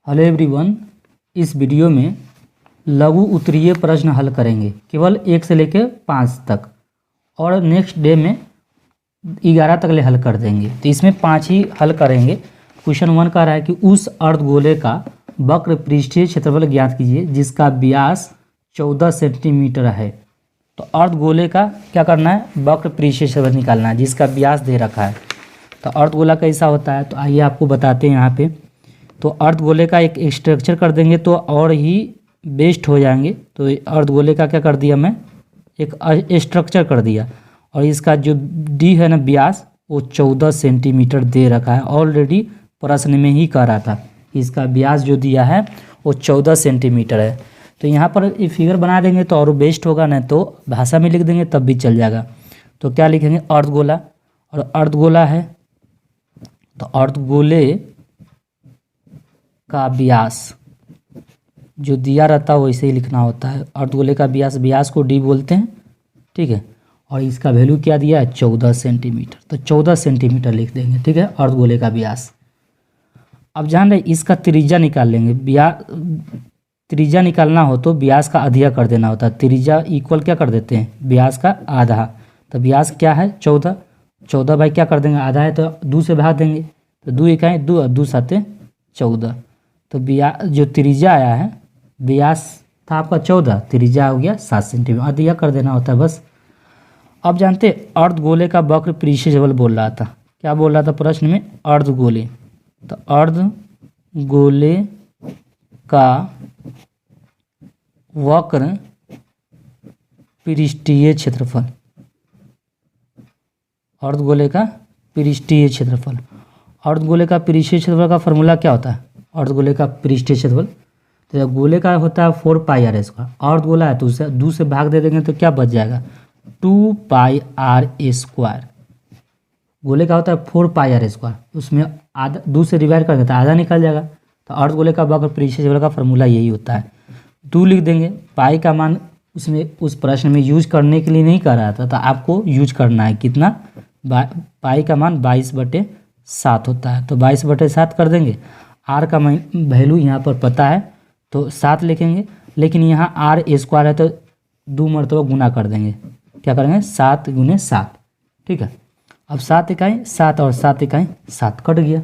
Hello everyone, इस video में लघु उत्तरीय प्रश्न हल करेंगे केवल 1 से लेकर 5 तक और नेक्स्ट डे में 11 तक ले हल कर देंगे। तो इसमें 5 ही हल करेंगे। क्वेश्चन 1 कह रहा है कि उस अर्धगोले का वक्र पृष्ठीय क्षेत्रफल ज्ञात कीजिए जिसका व्यास 14 सेंटीमीटर है। तो अर्धगोले का क्या करना है, वक्र पृष्ठीय क्षेत्रफल निकालना है जिसका व्यास दे रखा है। तो अर्धगोला कैसा होता है, तो आइए आपको बताते हैं यहाँ पे। तो अर्धगोले का एक स्ट्रक्चर कर देंगे तो और ही बेस्ट हो जाएंगे। तो अर्धगोले का क्या कर दिया, मैं एक स्ट्रक्चर कर दिया और इसका जो डी है ना व्यास, वो 14 सेंटीमीटर दे रखा है। ऑलरेडी प्रश्न में ही कह रहा था इसका व्यास जो दिया है वो 14 सेंटीमीटर है। तो यहाँ पर ये फिगर बना देंगे तो और बेस्ट होगा, नहीं तो भाषा में लिख देंगे तब भी चल जाएगा। तो क्या लिखेंगे, अर्धगोला, और अर्धगोला है तो अर्धगोले का व्यास जो दिया रहता है वैसे ही लिखना होता है। अर्धगोले का व्यास को डी बोलते हैं, ठीक है। और इसका वैल्यू क्या दिया है, 14 सेंटीमीटर। तो 14 सेंटीमीटर लिख देंगे, ठीक है, अर्धगोले का व्यास। अब जान रहे इसका त्रिज्या निकाल लेंगे। त्रिज्या निकालना हो तो व्यास का आधा कर देना होता है। त्रिज्या इक्वल क्या कर देते हैं, व्यास का आधा। तो व्यास क्या है 14, 14 बाई क्या कर देंगे, आधा है तो 2 से भाग देंगे। तो 2 इकाई 2 और 2 साते 14। तो जो त्रिज्या आया है, व्यास था आपका 14, त्रिज्या हो गया 7 सेंटीमीटर, आधा कर देना होता है बस। अब जानते अर्धगोले का वक्र पृष्ठीय क्षेत्रफल बोल रहा था। क्या बोल रहा था प्रश्न में, अर्धगोले। तो अर्धगोले का वक्र पृष्ठीय क्षेत्रफल, अर्धगोले का पृष्ठीय क्षेत्रफल। अर्धगोले का पृष्ठीय क्षेत्रफल का फॉर्मूला क्या होता है, अर्धगोले का पृष्ठीय क्षेत्रफल। तो गोले का होता है 4 पाई आर स्क्वायर। अर्धगोला है तो उसे 2 से भाग दे देंगे तो क्या बच जाएगा, 2 पाई आर स्क्वायर। गोले का होता है 4 पाई आर स्क्वायर, उसमें आधा 2 से डिवाइड कर देता है, आधा निकल जाएगा। तो अर्धगोले का वक्र पृष्ठीय क्षेत्रफल का फॉर्मूला यही होता है। 2 लिख देंगे। पाई का मान उसमें उस प्रश्न में यूज करने के लिए नहीं कर रहा था, तो आपको यूज करना है कितना, पाई का मान 22/7 होता है। तो 22/7 कर देंगे। आर का वैल्यू यहाँ पर पता है तो 7 लिखेंगे, लेकिन यहाँ आर स्क्वायर है तो 2 मरतबा गुना कर देंगे। क्या करेंगे, 7 × 7, ठीक है। अब 7 इकाई 7 और 7 इकाई 7 कट गया।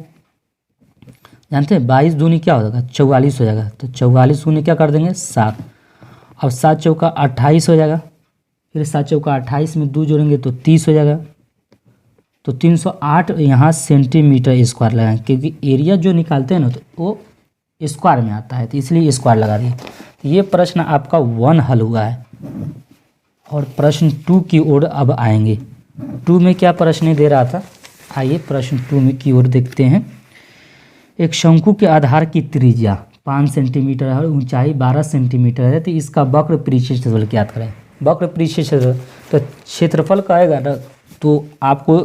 जानते हैं 22 दूनी क्या हो जाएगा, 44 हो जाएगा। तो 44 दूनी क्या कर देंगे, 7। अब 7 चौका 28 हो जाएगा। फिर 7 चौका 28 में 2 जोड़ेंगे तो 30 हो जाएगा। तो 308 यहाँ सेंटीमीटर स्क्वायर लगाएं, क्योंकि एरिया जो निकालते हैं ना तो वो स्क्वायर में आता है, तो इसलिए स्क्वायर लगा दिए। तो ये प्रश्न आपका 1 हल हुआ है। और प्रश्न 2 की ओर अब आएंगे। 2 में क्या प्रश्न दे रहा था, आइए प्रश्न 2 में की ओर देखते हैं। एक शंकु के आधार की त्रिज्या 5 सेंटीमीटर है और ऊंचाई 12 सेंटीमीटर है। तो इसका वक्र पृष्ठीय क्षेत्रफल ज्ञात करें। वक्र पृष्ठीय क्षेत्रफल तो क्षेत्रफल का आएगा ना, तो आपको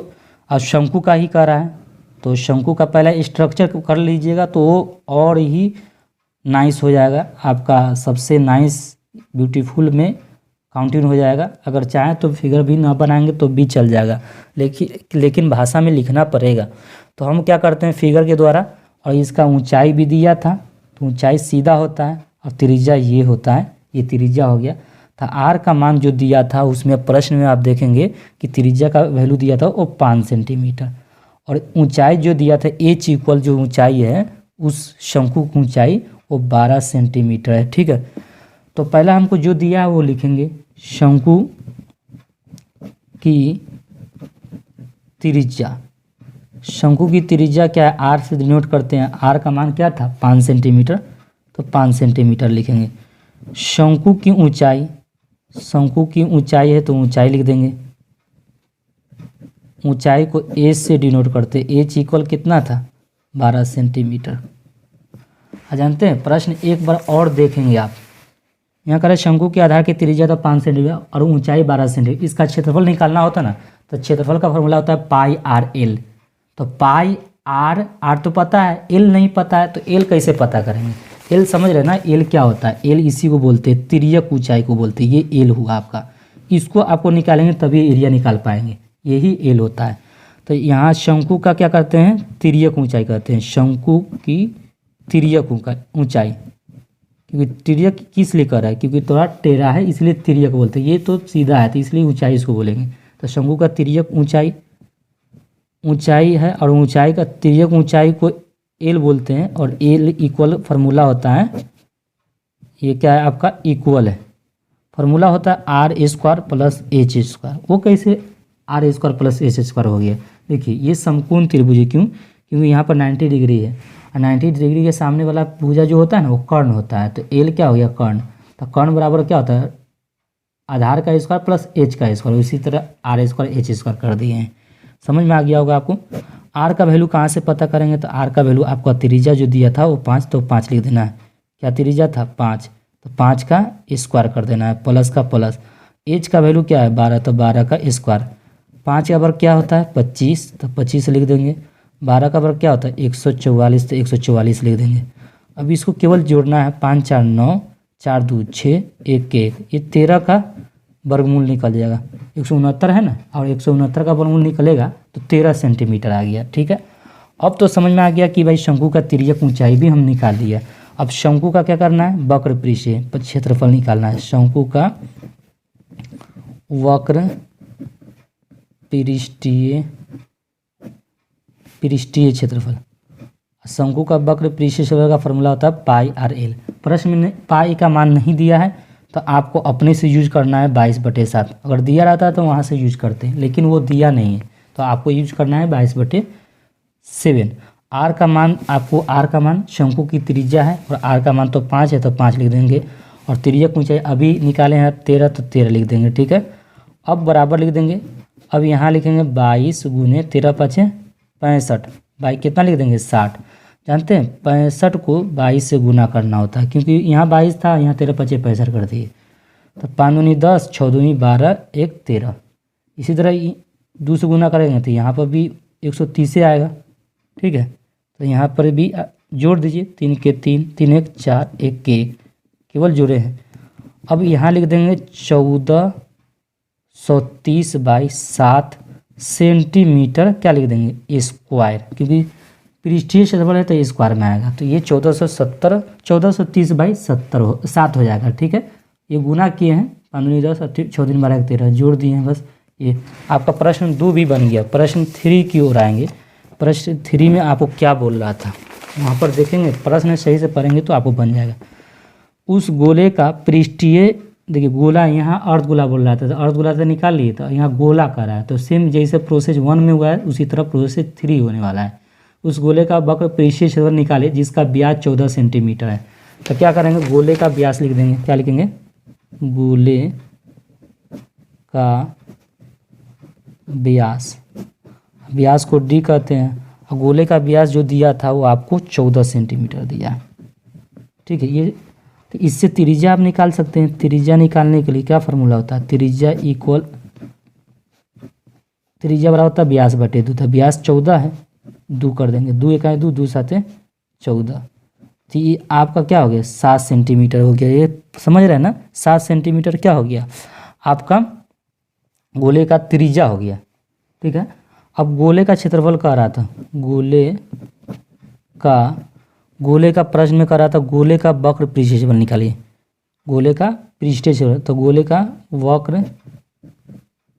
अब शंकु का ही कर रहा है तो शंकु का पहला स्ट्रक्चर कर लीजिएगा तो वो और ही नाइस हो जाएगा, आपका सबसे नाइस ब्यूटीफुल में काउंटिंग हो जाएगा। अगर चाहें तो फिगर भी ना बनाएंगे तो भी चल जाएगा, लेकिन भाषा में लिखना पड़ेगा। तो हम क्या करते हैं फिगर के द्वारा, और इसका ऊंचाई भी दिया था तो ऊंचाई सीधा होता है और त्रिज्या ये होता है, ये त्रिज्या हो गया। था आर का मान जो दिया था उसमें प्रश्न में आप देखेंगे कि त्रिज्या का वैल्यू दिया था वो 5 सेंटीमीटर, और ऊंचाई जो दिया था एच इक्वल जो ऊंचाई है उस शंकु की ऊंचाई वो 12 सेंटीमीटर है, ठीक है। तो पहला हमको जो दिया है वो लिखेंगे, शंकु की त्रिज्या। शंकु की त्रिज्या क्या है, आर से डिनोट करते हैं। आर का मान क्या था 5 सेंटीमीटर, तो 5 सेंटीमीटर लिखेंगे। शंकु की ऊंचाई, शंकु की ऊंचाई है तो ऊंचाई लिख देंगे। ऊंचाई को एच से डिनोट करते, एच इक्वल कितना था 12 सेंटीमीटर। जानते हैं प्रश्न एक बार और देखेंगे आप, यहाँ करें शंकु के आधार की त्रिज्या तो 5 सेंटीमीटर और ऊंचाई 12 सेंटीमीटर। इसका क्षेत्रफल निकालना होता ना, तो क्षेत्रफल का फॉर्मूला होता है पाई आर एल। तो पाई आर तो पता है, एल नहीं पता है, तो एल कैसे पता करेंगे, एल समझ रहे ना, एल क्या होता है, एल इसी को बोलते हैं, तिर्यक ऊंचाई को बोलते हैं। ये एल हुआ आपका, इसको आपको निकालेंगे तभी एरिया निकाल पाएंगे, यही एल होता है। तो यहाँ शंकु का क्या करते हैं, तिर्यक ऊंचाई करते हैं। शंकु की तिर्यक ऊंचाई, क्योंकि तिर्यक किस लिए कर रहा है, क्योंकि थोड़ा टेढ़ा है इसलिए तिर्यक बोलते हैं, ये तो सीधा है तो इसलिए ऊंचाई इसको बोलेंगे। तो शंकु का तिर्यक ऊंचाई है, और ऊंचाई का तिर्यक ऊंचाई को एल बोलते हैं, और एल इक्वल फार्मूला होता है, ये क्या है आपका इक्वल है, फार्मूला होता है R square plus H square. वो कैसे R square plus H square हो गया, देखिए ये समकोण त्रिभुज है, क्योंकि यहाँ पर 90 डिग्री है, और 90 डिग्री के सामने वाला भुजा जो होता है ना वो कर्ण होता है, तो एल क्या हो गया कर्ण, तो कर्ण बराबर क्या होता है आधार का स्क्वायर प्लस एच का स्क्वायर, इसी तरह आर स्क्वायर एच स्क्वायर कर दिए हैं। समझ में आ गया होगा आपको। आर का वैल्यू कहाँ से पता करेंगे, तो आर का वैल्यू आपका त्रिज्या जो दिया था वो 5, तो 5 लिख देना है, क्या त्रिज्या था 5, तो 5 का स्क्वायर कर देना है, प्लस का प्लस, एच का वैल्यू क्या है 12, तो 12 का स्क्वायर, 5 का वर्ग क्या होता है 25, तो 25 लिख देंगे, 12 का वर्ग क्या होता है 144, तो 144 लिख देंगे। अब इसको केवल जोड़ना है, 5 4 9, 4 2 6, 1 1, ये 13 का वर्गमूल निकल जाएगा, 169 है ना, और 169 का वर्गमूल निकलेगा तो 13 सेंटीमीटर आ गया। ठीक है, अब तो समझ में आ गया कि भाई शंकु का तिर्यक ऊंचाई भी हम निकाल दिया। अब शंकु का क्या करना है, वक्र पृष्ठीय क्षेत्रफल निकालना है, शंकु का वक्र पृष्ठीय क्षेत्रफल, शंकु का वक्र पृष्ठीय क्षेत्रफल का फॉर्मूला होता है पाई आर एल। प्रश्न में पाई का मान नहीं दिया है तो आपको अपने से यूज करना है 22/7, अगर दिया रहता है तो वहाँ से यूज करते हैं, लेकिन वो दिया नहीं है तो आपको यूज करना है 22/7। आर का मान, आपको आर का मान शंकु की त्रिज्या है और आर का मान तो 5 है तो 5 लिख देंगे, और तिर्यक ऊंचाई अभी निकाले हैं 13, तो 13 लिख देंगे। ठीक है, अब बराबर लिख देंगे, अब यहाँ लिखेंगे 22 गुने 13 5 65, बाई कितना लिख देंगे 60। जानते हैं 65 को 22 से गुना करना होता है, क्योंकि यहाँ 22 था, यहाँ 13 5 65 कर दिए, तो 5 दूनी 10, 6 दूनी 12, 1 13। इसी तरह 2 से गुना करेंगे तो यहाँ पर भी 130 से आएगा। ठीक है, तो यहाँ पर भी जोड़ दीजिए, 3 के 3, 3 1 4, 1 के 1, केवल जुड़े हैं। अब यहाँ लिख देंगे 1430/7 सेंटीमीटर, क्या लिख देंगे स्क्वायर, क्योंकि पृष्ठीय क्षेत्रफल है तो स्क्वायर में आएगा, तो ये 1430/7 हो जाएगा। ठीक है, ये गुना किए हैं, 5 दूनी 10, 6 दूनी 12, 1 13 जोड़ दिए हैं बस। ये आपका प्रश्न 2 भी बन गया। प्रश्न 3 की ओर आएंगे। प्रश्न 3 में आपको क्या बोल रहा था वहाँ पर देखेंगे, प्रश्न सही से पढ़ेंगे तो आपको बन जाएगा। उस गोले का पृष्ठीय, देखिए गोला यहाँ अर्धगोला बोल रहा था, तो अर्धगोला से निकाल लिए, तो यहाँ गोला कर रहा है, तो सेम जैसे प्रोसेस 1 में हुआ है उसी तरह प्रोसेस 3 होने वाला है। उस गोले का वक्र पृष्ठीय क्षेत्रफल निकाले जिसका व्यास 14 सेंटीमीटर है, तो क्या करेंगे गोले का व्यास लिख देंगे, क्या लिखेंगे गोले का व्यास, व्यास को डी कहते हैं, और गोले का व्यास जो दिया था वो आपको 14 सेंटीमीटर दिया है। ठीक है, ये तो इससे त्रिज्या आप निकाल सकते हैं। त्रिज्या निकालने के लिए क्या फार्मूला होता है, त्रिज्या बराबर होता है व्यास बटे 2, तो व्यास 14 है, 2 कर देंगे, 2 1 2, 2 7 14, तो ये आपका क्या हो गया 7 सेंटीमीटर हो गया। ये समझ रहे हैं ना, 7 सेंटीमीटर क्या हो गया आपका गोले का त्रिज्या हो गया। ठीक है, अब गोले का क्षेत्रफल कह रहा था, गोले का प्रश्न में कह रहा था गोले का वक्र पृष्ठीय क्षेत्रफल निकालिए, गोले का पृष्ठीय क्षेत्रफल, तो गोले का वक्र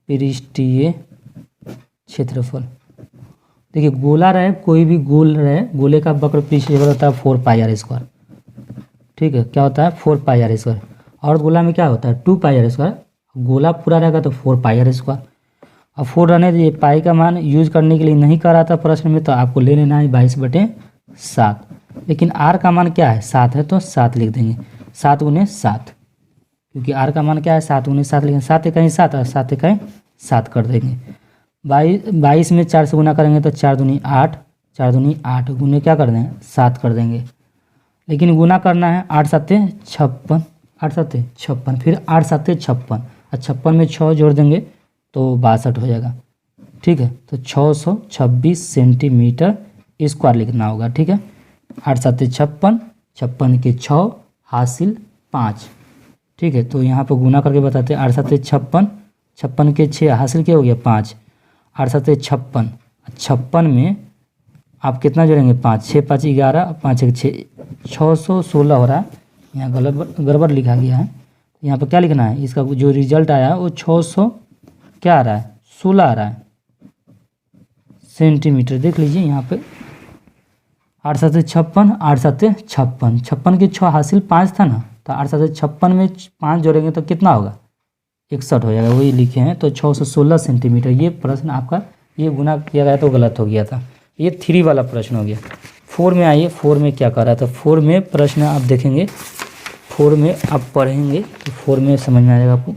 पृष्ठीय क्षेत्रफल, देखिए गोला रहे कोई भी गोल रहे, गोले का वक्र पृष्ठीय क्षेत्रफल होता है 4 पाई आर स्क्वायर। ठीक है, क्या होता है 4 पाई आर स्क्वायर, और गोला में क्या होता है 2 पाई आर स्क्वायर, गोला पूरा रहेगा तो 4 पाई आर स्क्वायर। अब 4 रहने दीजिए, पाई का मान यूज करने के लिए नहीं कर रहा था प्रश्न में, तो आपको ले लेना है 22/7, लेकिन आर का मान क्या है 7 है तो 7 लिख देंगे, 7 गुने 7, क्योंकि आर का मान क्या है 7 गुने 7 लिखेंगे, 7 1 7 और 7 1 7 कर देंगे। 22 में 4 से गुना करेंगे तो 4 दूनी 8, 4 दूनी 8 गुने क्या कर देंगे 7 कर देंगे, लेकिन गुना करना है 8 7 56, 8 7 56, फिर 8 7 56, और 56 में 6 जोड़ देंगे तो 62 हो जाएगा। ठीक है, तो 626 सेंटीमीटर स्क्वायर लिखना होगा। ठीक है, 8 7 56, 56 के 6 हासिल 5। ठीक है, तो यहाँ पर गुना करके बताते हैं, 8 7 56, 56 के 6 हासिल क्या हो गया 5, 8 7 56, 56 में आप कितना जोड़ेंगे 5, 6 5 11, 5 1 6, 616 हो रहा है। यहाँ गड़बड़ लिखा गया है। यहाँ पर क्या लिखना है, इसका जो रिजल्ट आया वो 600 क्या आ रहा है, 16 आ रहा है सेंटीमीटर। देख लीजिए यहाँ पे 8 7 56, 8 7 56, 56 के 6 हासिल 5 था ना, तो 8 7 56 में 5 जोड़ेंगे तो कितना होगा, 61 हो जाएगा, वही लिखे हैं। तो 616 सेंटीमीटर। ये प्रश्न आपका ये गुना किया गया तो गलत हो गया था। ये 3 वाला प्रश्न हो गया। 4 में आइए, 4 में क्या कर रहा था। 4 में प्रश्न आप देखेंगे, 4 में आप पढ़ेंगे तो 4 में समझ में आ जाएगा आपको।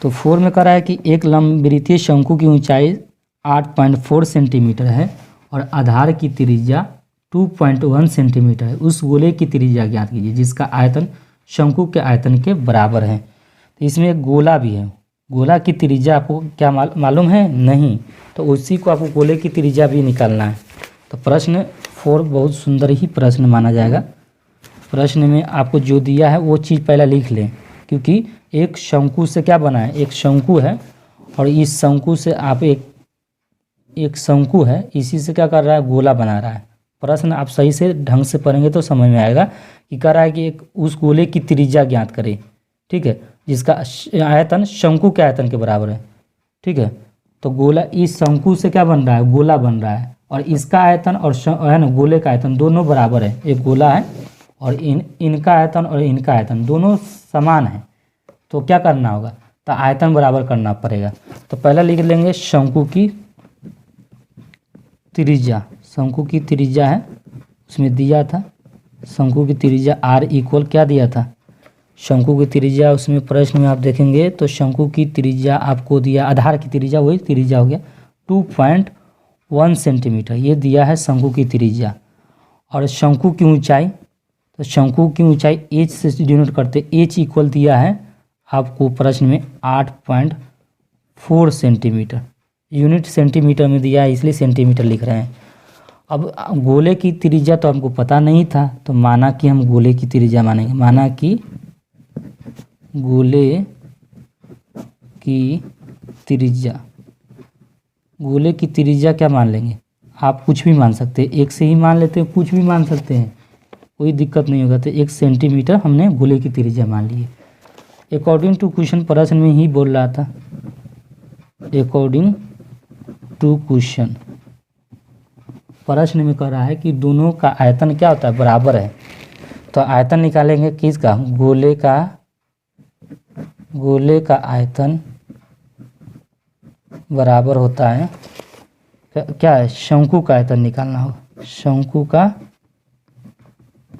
तो 4 में कह रहा है कि एक लंबवृत्तीय शंकु की ऊंचाई 8.4 सेंटीमीटर है और आधार की त्रिज्या 2.1 सेंटीमीटर है। उस गोले की त्रिज्या ज्ञात कीजिए जिसका आयतन शंकु के आयतन के बराबर है। तो इसमें एक गोला भी है। गोला की त्रिज्या आपको क्या मालूम है, नहीं, तो उसी को आपको गोले की त्रिज्या भी निकालना है। तो प्रश्न 4 बहुत सुंदर ही प्रश्न माना जाएगा। प्रश्न में आपको जो दिया है वो चीज़ पहले लिख लें, क्योंकि एक शंकु से क्या बना है, एक शंकु है और इस शंकु से आप एक शंकु है, इसी से क्या कर रहा है, गोला बना रहा है। प्रश्न आप सही से ढंग से पढ़ेंगे तो समझ में आएगा कि कह रहा है कि एक उस गोले की त्रिज्या ज्ञात करें, ठीक है, जिसका आयतन शंकु के आयतन के बराबर है, ठीक है। तो गोला इस शंकु से क्या बन रहा है, गोला बन रहा है और इसका आयतन और है ना गोले का आयतन दोनों बराबर है। एक गोला है और इनका आयतन और इनका आयतन दोनों समान है। तो क्या करना होगा, तो आयतन बराबर करना पड़ेगा। तो पहला लिख लेंगे शंकु की त्रिज्या। शंकु की त्रिज्या है, उसमें दिया था शंकु की त्रिज्या r इक्वल क्या दिया था, शंकु की त्रिज्या उसमें प्रश्न में आप देखेंगे तो शंकु की त्रिज्या आपको दिया, आधार की त्रिज्या वही त्रिज्या हो गया 2.1 सेंटीमीटर, ये दिया है शंकु की त्रिज्या। और शंकु की ऊंचाई, तो शंकु की ऊंचाई h से डिनोट करते, h इक्वल दिया है आपको प्रश्न में 8.4 सेंटीमीटर। यूनिट सेंटीमीटर में दिया है इसलिए सेंटीमीटर लिख रहे हैं। अब गोले की त्रिज्या तो हमको पता नहीं था, तो माना कि हम गोले की त्रिज्या मानेंगे। माना कि गोले की त्रिज्या, गोले की त्रिज्या क्या मान लेंगे, आप कुछ भी मान सकते हैं, 1 से ही मान लेते हैं, कुछ भी मान सकते हैं, कोई दिक्कत नहीं होगा। तो 1 सेंटीमीटर हमने गोले की त्रिज्या मान ली। अकॉर्डिंग टू क्वेश्चन, प्रश्न में ही बोल रहा था, अकॉर्डिंग टू क्वेश्चन, प्रश्न में कह रहा है कि दोनों का आयतन क्या होता है, बराबर है। तो आयतन निकालेंगे किसका, गोले का आयतन बराबर होता है क्या है, शंकु का आयतन निकालना होगा, शंकु का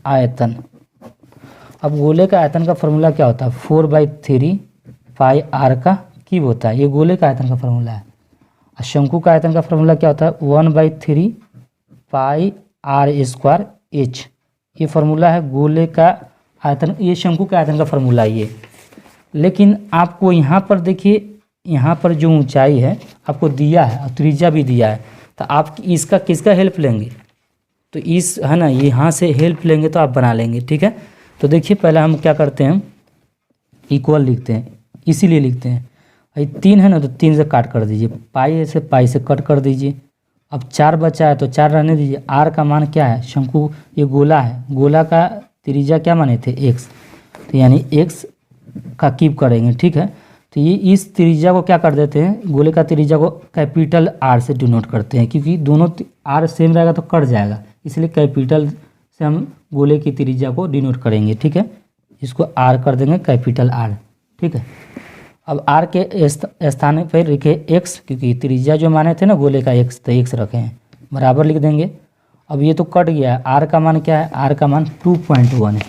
आयतन। अब गोले का आयतन का फॉर्मूला क्या होता है, 4/3 पाई r का क्यूब होता है। ये गोले का आयतन का फॉर्मूला है। और शंकु का आयतन का फॉर्मूला क्या होता है, 1/3 पाई r² h। ये फार्मूला है गोले का आयतन, ये शंकु का आयतन का फार्मूला है ये। लेकिन आपको यहाँ पर देखिए, यहाँ पर जो ऊंचाई है आपको दिया है और त्रिज्या भी दिया है, तो आप इसका किसका हेल्प लेंगे, तो इस है ना यहाँ से हेल्प लेंगे तो आप बना लेंगे, ठीक है। तो देखिए पहले हम क्या करते हैं, इक्वल लिखते हैं, इसीलिए लिखते हैं। ये 3 है ना, तो 3 से काट कर दीजिए, पाई से कट कर दीजिए। अब 4 बचा है तो 4 रहने दीजिए। r का मान क्या है, शंकु ये गोला है, गोला का त्रिज्या क्या माने थे, x, तो यानी x का क्यूब करेंगे, ठीक है। तो ये इस त्रिज्या को क्या कर देते हैं, गोले का त्रिज्या को कैपिटल R से डिनोट करते हैं, क्योंकि दोनों R सेम रहेगा तो कट जाएगा, इसलिए कैपिटल से हम गोले की त्रिज्या को डिनोट करेंगे, ठीक है। इसको R कर देंगे कैपिटल R, ठीक है। अब R के स्थान पर लिखे x, क्योंकि त्रिज्या जो माने थे ना गोले का x, तो x रखे हैं, बराबर लिख देंगे। अब ये तो कट गया है, R का मान क्या है, R का मान 2.1 है,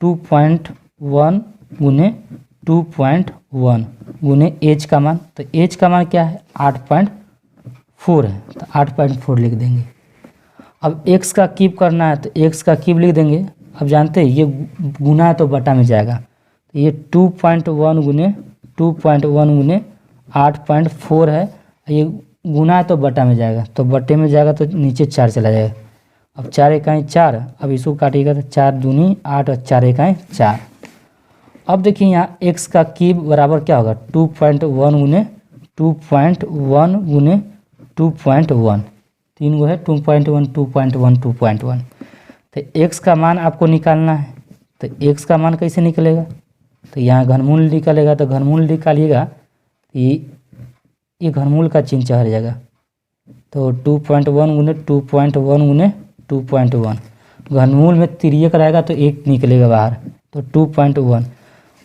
तो 2.1 गुने 2.1 गुने h का मान, तो h का मान क्या है 8.4 है, तो 8.4 लिख देंगे। अब x का क्यूब करना है तो x का क्यूब लिख देंगे। अब जानते हैं ये गुना है तो बटा में जाएगा, तो ये 2.1 गुने 8.4 है, ये गुना है तो बटा में जाएगा, तो बटे में जाएगा तो नीचे 4 चला जाएगा। अब 4 इकाई 4, अब इसको काटिएगा तो 4 दूनी 8 और 4 इकाई 4। अब देखिए यहाँ x का क्यूब बराबर क्या होगा 2.1 गुने 2.1 गुने 2.1, 3 गो है 2.1 2.1 2.1। तो x का मान आपको निकालना है, तो x का मान कैसे निकलेगा, तो यहाँ घनमूल निकलेगा, तो घनमूल निकालिएगा, ये घनमूल का चिन्ह चढ़ जाएगा, तो 2.1 गुने 2.1 गुने 2.1, घनमूल में तिर्यक रहेगा तो 1 निकलेगा बाहर, तो 2.1।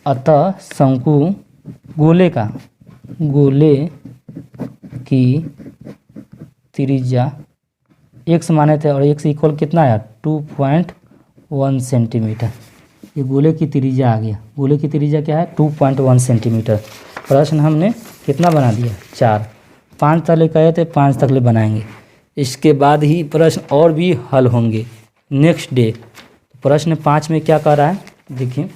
अतः शंकु गोले की त्रिज्या x माने थे और x इक्वल कितना आया 2.1 सेंटीमीटर। ये गोले की त्रिज्या आ गया, गोले की त्रिज्या क्या है 2.1 सेंटीमीटर। प्रश्न हमने कितना बना दिया 4, 5 तक ले कहे थे 5 तक ले बनाएंगे, इसके बाद ही प्रश्न और भी हल होंगे नेक्स्ट डे। प्रश्न 5 में क्या कह रहा है, देखिए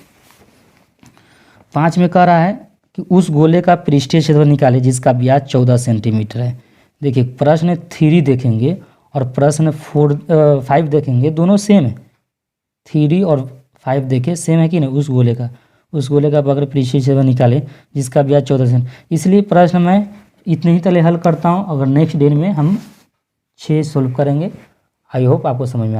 5 में कह रहा है कि उस गोले का पृष्ठीय क्षेत्रफल निकाले जिसका व्यास 14 सेंटीमीटर है। देखिए प्रश्न 3 देखेंगे और प्रश्न 5 देखेंगे, दोनों सेम है, 3 और 5 देखे सेम है कि नहीं। उस गोले का वक्र पृष्ठीय क्षेत्रफल निकाले जिसका व्यास 14 सेंटीमीटर। इसलिए प्रश्न मैं इतने ही तले हल करता हूँ, अगर नेक्स्ट डे में हम 6 सोल्व करेंगे। आई होप आपको समझ में आ गया।